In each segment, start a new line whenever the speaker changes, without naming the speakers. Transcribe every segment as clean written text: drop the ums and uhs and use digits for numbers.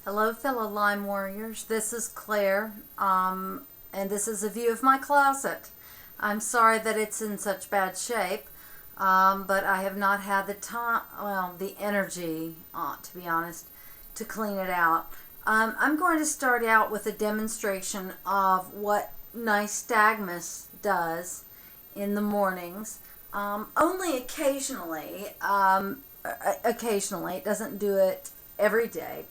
Hello, fellow Lyme warriors. This is Claire, and this is a view of my closet. I'm sorry that it's in such bad shape, but I have not had the time, the energy, to be honest, to clean it out. I'm going to start out with a demonstration of what Nystagmus does in the mornings. Only occasionally. Occasionally, it doesn't do it every day.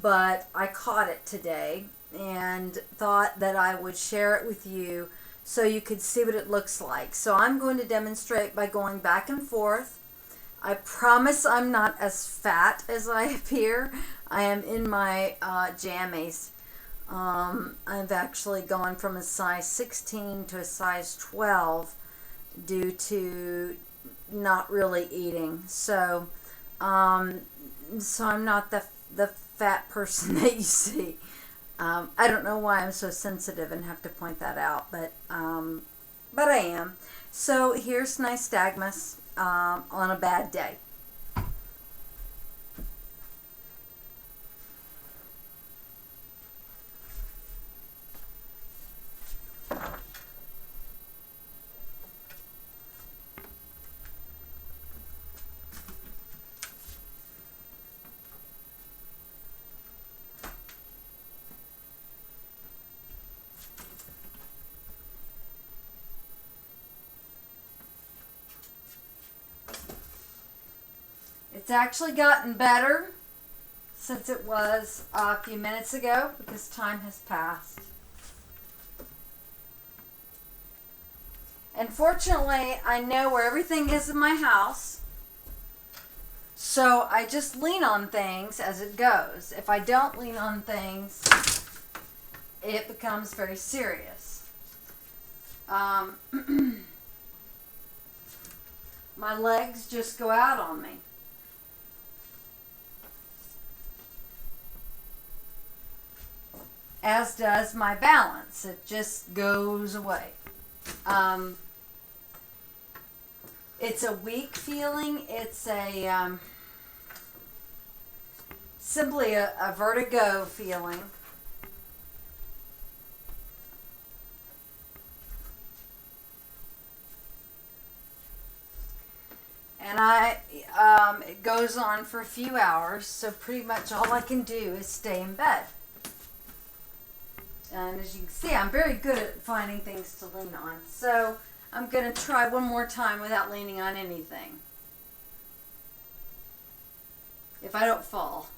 But I caught it today and thought that I would share it with you so you could see what it looks like. So I'm going to demonstrate by going back and forth. I promise I'm not as fat as I appear. I am in my jammies. I've actually gone from a size 16 to a size 12 due to not really eating. So I'm not the fat person that you see. I don't know why I'm so sensitive and have to point that out, but I am. So here's Nystagmus on a bad day. It's actually gotten better since it was a few minutes ago because time has passed. And fortunately, I know where everything is in my house, so I just lean on things as it goes. If I don't lean on things, it becomes very serious. My legs just go out on me. As does my balance. It just goes away. It's a weak feeling. It's a simply a vertigo feeling. And it goes on for a few hours, so pretty much all I can do is stay in bed. And as you can see, I'm very good at finding things to lean on. So I'm going to try one more time without leaning on anything. If I don't fall.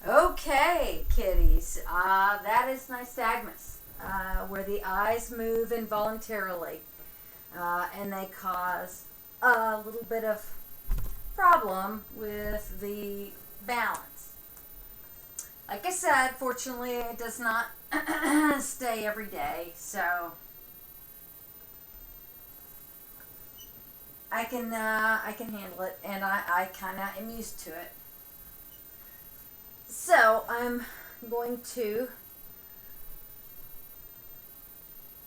Okay, kitties, that is Nystagmus, where the eyes move involuntarily, and they cause a little bit of problem with the balance. Like I said, fortunately, it does not stay every day, so I can handle it, and I kind of am used to it. So I'm going to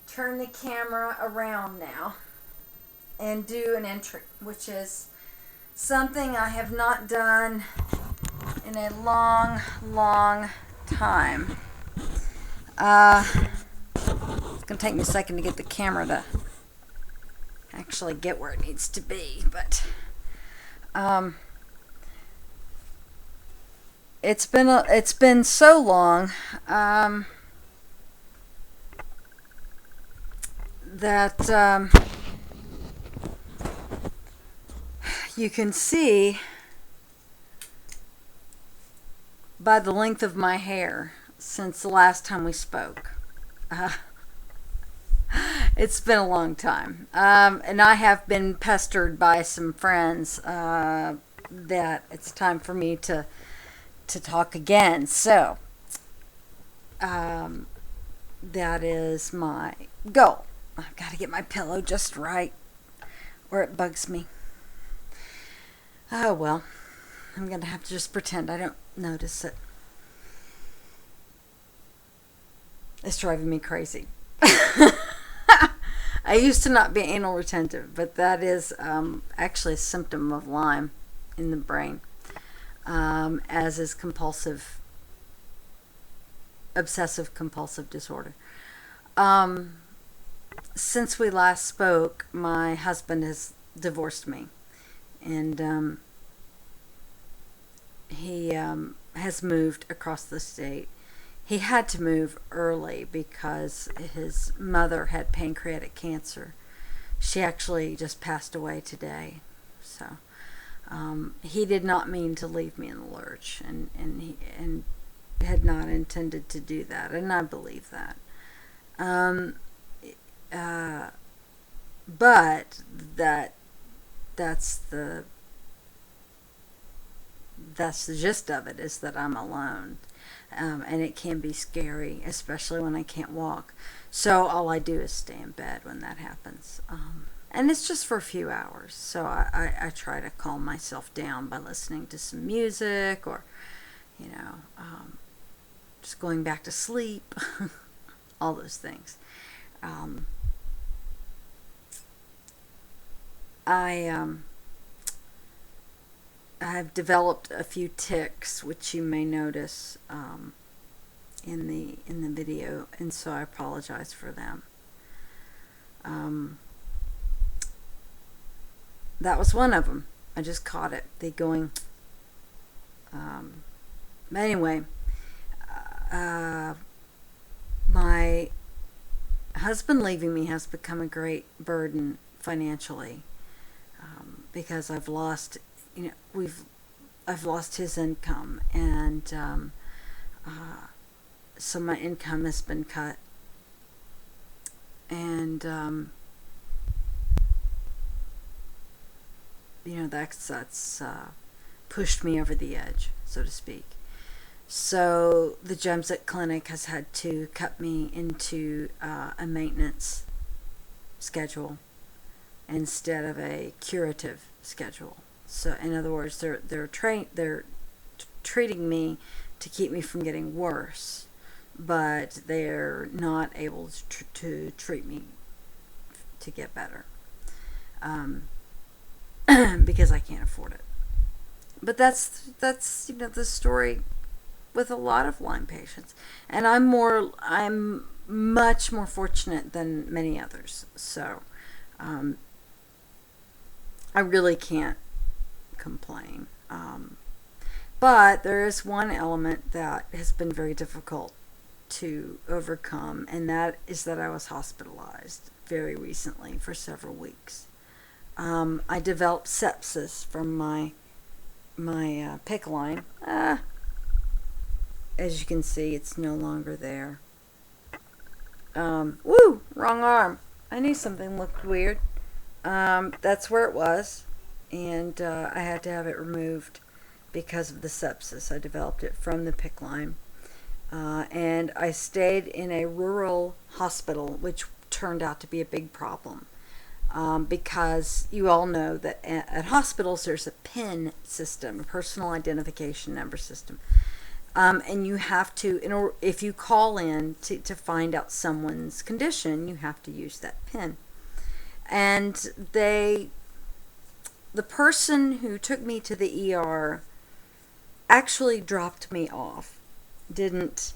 turn the camera around now and do an entry, which is something I have not done in a long time. It's going to take me a second to get the camera to actually get where it needs to be, but it's been so long that you can see by the length of my hair since the last time we spoke. It's been a long time, and I have been pestered by some friends that it's time for me to talk again. So that is my goal. I've got to get my pillow just right or it bugs me. Oh well, I'm going to have to just pretend I don't notice it. It's driving me crazy. I used to not be anal retentive, but that is actually a symptom of Lyme in the brain, as is obsessive compulsive disorder. Um, since we last spoke, my husband has divorced me, and he has moved across the state. He had to move early because his mother had pancreatic cancer. She actually just passed away today. So he did not mean to leave me in the lurch, and had not intended to do that, and I believe that. Um, uh, but that's the that's the gist of it, is that I'm alone. And it can be scary, especially when I can't walk. So all I do is stay in bed when that happens. And it's just for a few hours. So I try to calm myself down by listening to some music, or, you know, just going back to sleep, all those things. Um, I I've developed a few tics, which you may notice in the video, and so I apologize for them. Um, that was one of them. I just caught it. They going. Um, but anyway, uh, my husband leaving me has become a great burden financially, because I've lost, I've lost his income, and so my income has been cut, and that's pushed me over the edge, so to speak. So the Gemsek Clinic has had to cut me into a maintenance schedule instead of a curative schedule. So in other words, they're treating me to keep me from getting worse, but they're not able to treat me to get better, um, because I can't afford it. But that's the story with a lot of Lyme patients, and I'm much more fortunate than many others. So um, I really can't complain. But there is one element that has been very difficult to overcome, and that is that I was hospitalized very recently for several weeks. I developed sepsis from my PICC line. As you can see, it's no longer there. Wrong arm. I knew something looked weird. That's where it was, and I had to have it removed because of the sepsis. I developed it from the PICC line, and I stayed in a rural hospital, which turned out to be a big problem, because you all know that at hospitals there's a PIN system, a personal identification number system. And you have to, if you call in to find out someone's condition, you have to use that PIN. And the person who took me to the ER actually dropped me off, didn't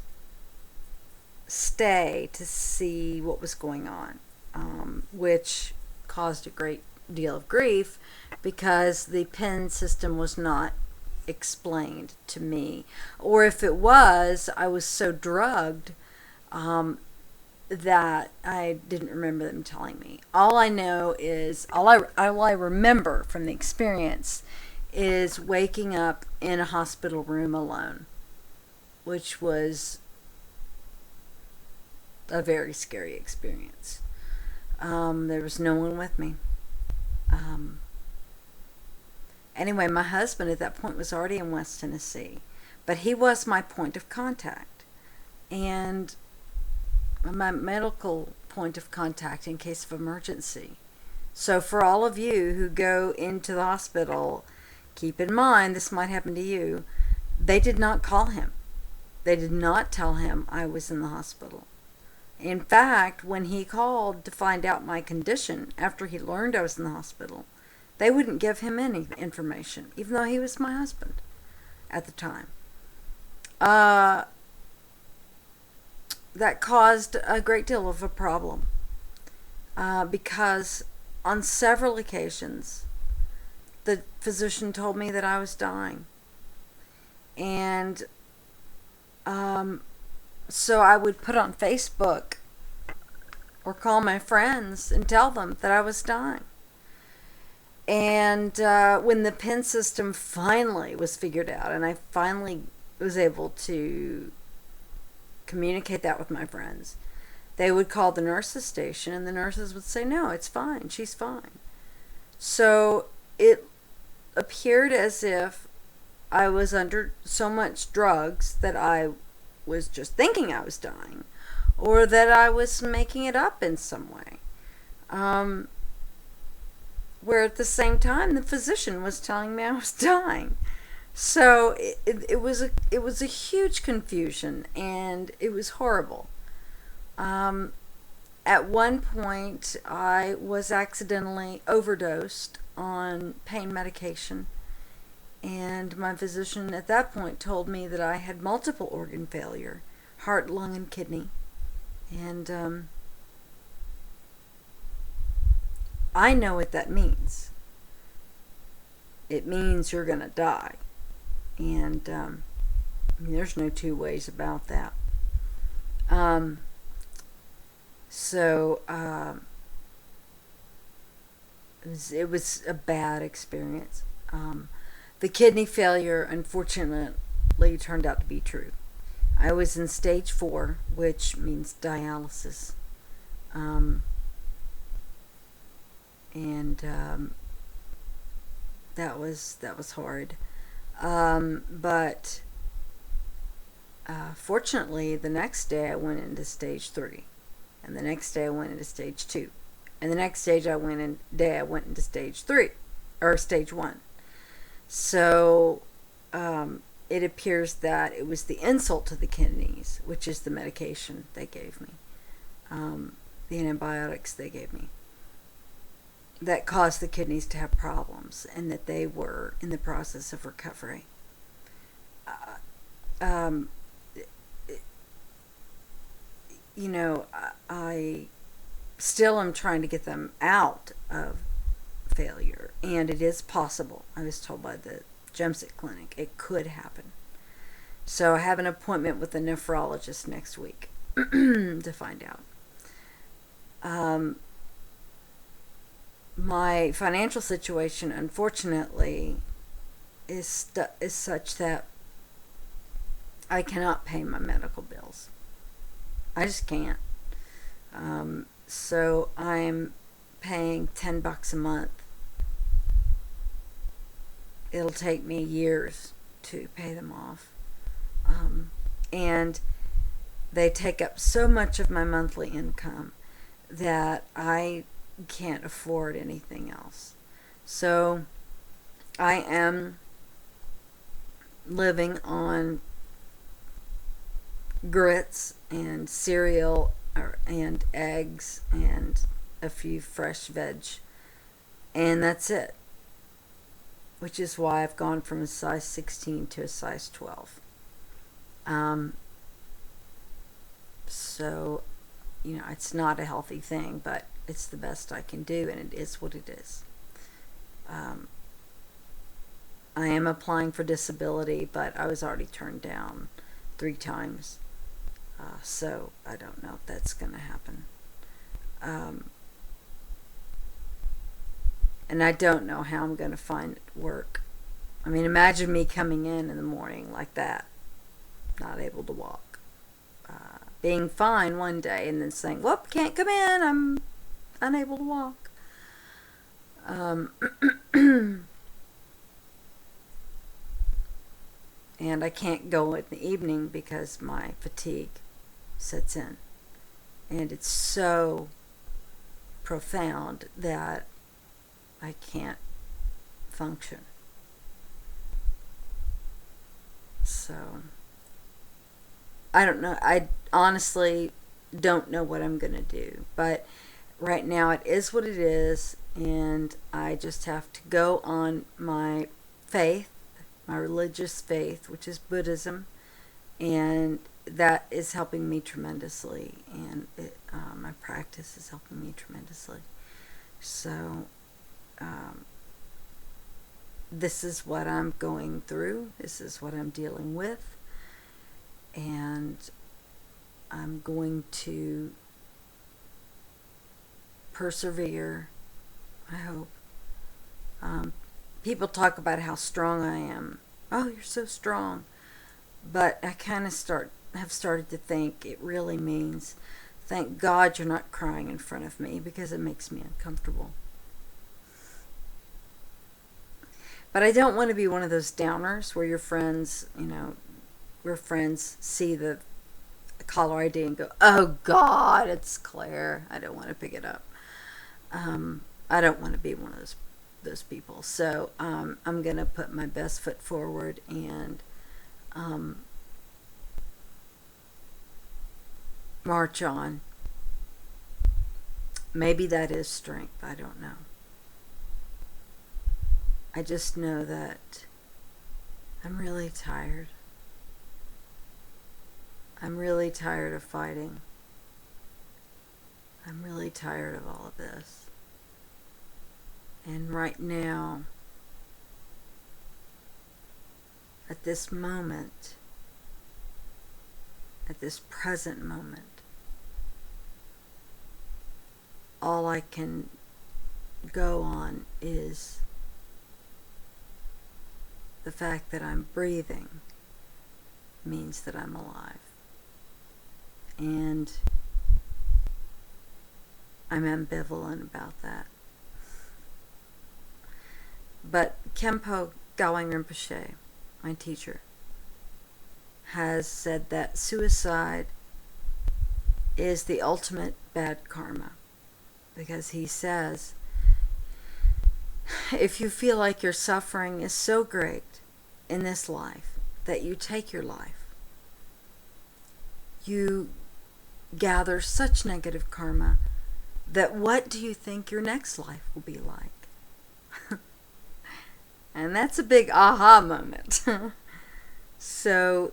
stay to see what was going on, which caused a great deal of grief, because the PIN system was not explained to me, or if it was, I was so drugged that I didn't remember them telling me. All I know is all I remember from the experience is waking up in a hospital room alone, which was a very scary experience. There was no one with me. Anyway, my husband at that point was already in West Tennessee, but he was my point of contact, and my medical point of contact in case of emergency. So for all of you who go into the hospital keep in mind, this might happen to you, they did not call him. They did not tell him I was in the hospital. In fact, when he called to find out my condition after he learned I was in the hospital, they wouldn't give him any information, even though he was my husband at the time. That caused a great deal of a problem because on several occasions the physician told me that I was dying. And so I would put on Facebook or call my friends and tell them that I was dying. And when the PIN system finally was figured out and I finally was able to communicate that with my friends, they would call the nurses station and the nurses would say, no, it's fine, she's fine. So it appeared as if I was under so much drugs that I was just thinking I was dying, or that I was making it up in some way. Where at the same time the physician was telling me I was dying. So it was a huge confusion, and it was horrible. At one point, I was accidentally overdosed on pain medication, and my physician at that point told me that I had multiple organ failure, heart, lung, and kidney. And I know what that means. It means you're going to die. And there's no two ways about that. It was a bad experience. The kidney failure, unfortunately, turned out to be true. I was in stage 4, which means dialysis. That was hard. But fortunately, the next day I went into stage 3, and the next day I went into stage 2, and the next day I went into stage 3, or stage 1. So it appears that it was the insult to the kidneys, which is the medication they gave me, the antibiotics they gave me, that caused the kidneys to have problems, and that they were in the process of recovery. I still am trying to get them out of failure, and it is possible. I was told by the Gemsic clinic it could happen. So I have an appointment with a nephrologist next week to find out. My financial situation, unfortunately, is such that I cannot pay my medical bills. I just can't. So I'm paying $10 a month. It'll take me years to pay them off. And they take up so much of my monthly income that I can't afford anything else. So I am living on grits and cereal and eggs and a few fresh veg, and that's it, which is why I've gone from a size 16 to a size 12. So it's not a healthy thing, but it's the best I can do, and it is what it is. I am applying for disability, but I was already turned down 3 times. So I don't know if that's going to happen. And I don't know how I'm going to find work. I mean, imagine me coming in the morning like that, not able to walk. Being fine one day and then saying, whoop, can't come in, I'm unable to walk. And I can't go in the evening because my fatigue sets in. And it's so profound that I can't function. So, I don't know. I honestly don't know what I'm going to do. But right now it is what it is. And I just have to go on my faith, my religious faith, which is Buddhism. And that is helping me tremendously. And my practice is helping me tremendously. So, this is what I'm going through. This is what I'm dealing with. And I'm going to persevere, I hope. People talk about how strong I am. Oh, you're so strong. But I kind of have started to think it really means, thank God you're not crying in front of me, because it makes me uncomfortable. But I don't want to be one of those downers where your friends, see the caller ID and go, oh God, it's Claire. I don't want to pick it up. I don't want to be one of those people. So I'm going to put my best foot forward and march on. Maybe that is strength. I don't know. I just know that I'm really tired. I'm really tired of fighting. I'm really tired of all of this. And right now, at this moment, at this present moment, all I can go on is the fact that I'm breathing means that I'm alive. And I'm ambivalent about that. But Khenpo Galwang Rinpoche, my teacher, has said that suicide is the ultimate bad karma. Because he says, if you feel like your suffering is so great in this life that you take your life, you gather such negative karma that what do you think your next life will be like? And that's a big aha moment. So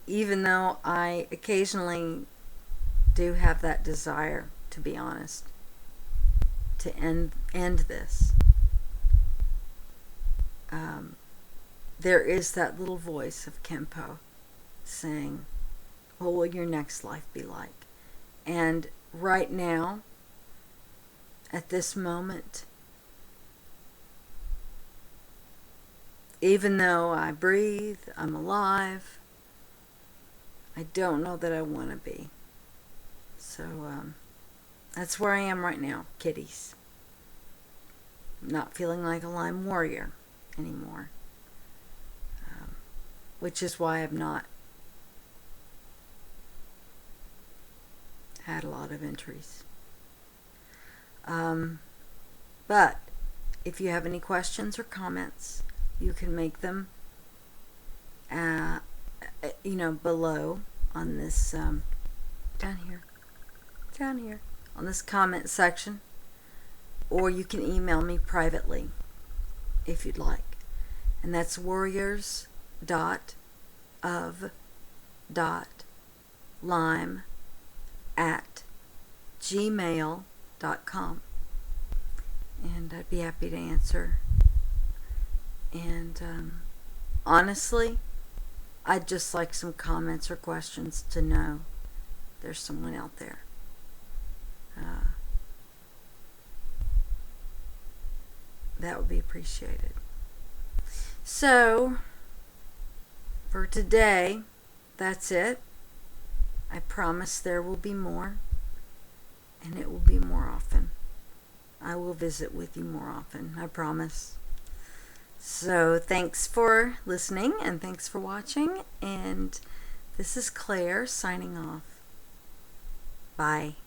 even though I occasionally do have that desire, to be honest, to end this, there is that little voice of Khenpo saying, what will your next life be like? And right now, at this moment, even though I breathe, I'm alive, I don't know that I want to be. So that's where I am right now, kiddies. Not feeling like a Lyme warrior anymore. Which is why I've not had a lot of entries. But if you have any questions or comments, you can make them below on this down here on this comment section, or you can email me privately if you'd like, and that's warriors.of.lyme@gmail.com, and I'd be happy to answer. And honestly, I'd just like some comments or questions to know there's someone out there. That would be appreciated. So, for today, that's it. I promise there will be more, and it will be more often. I will visit with you more often, I promise. So, thanks for listening, and thanks for watching, and this is Claire signing off. Bye.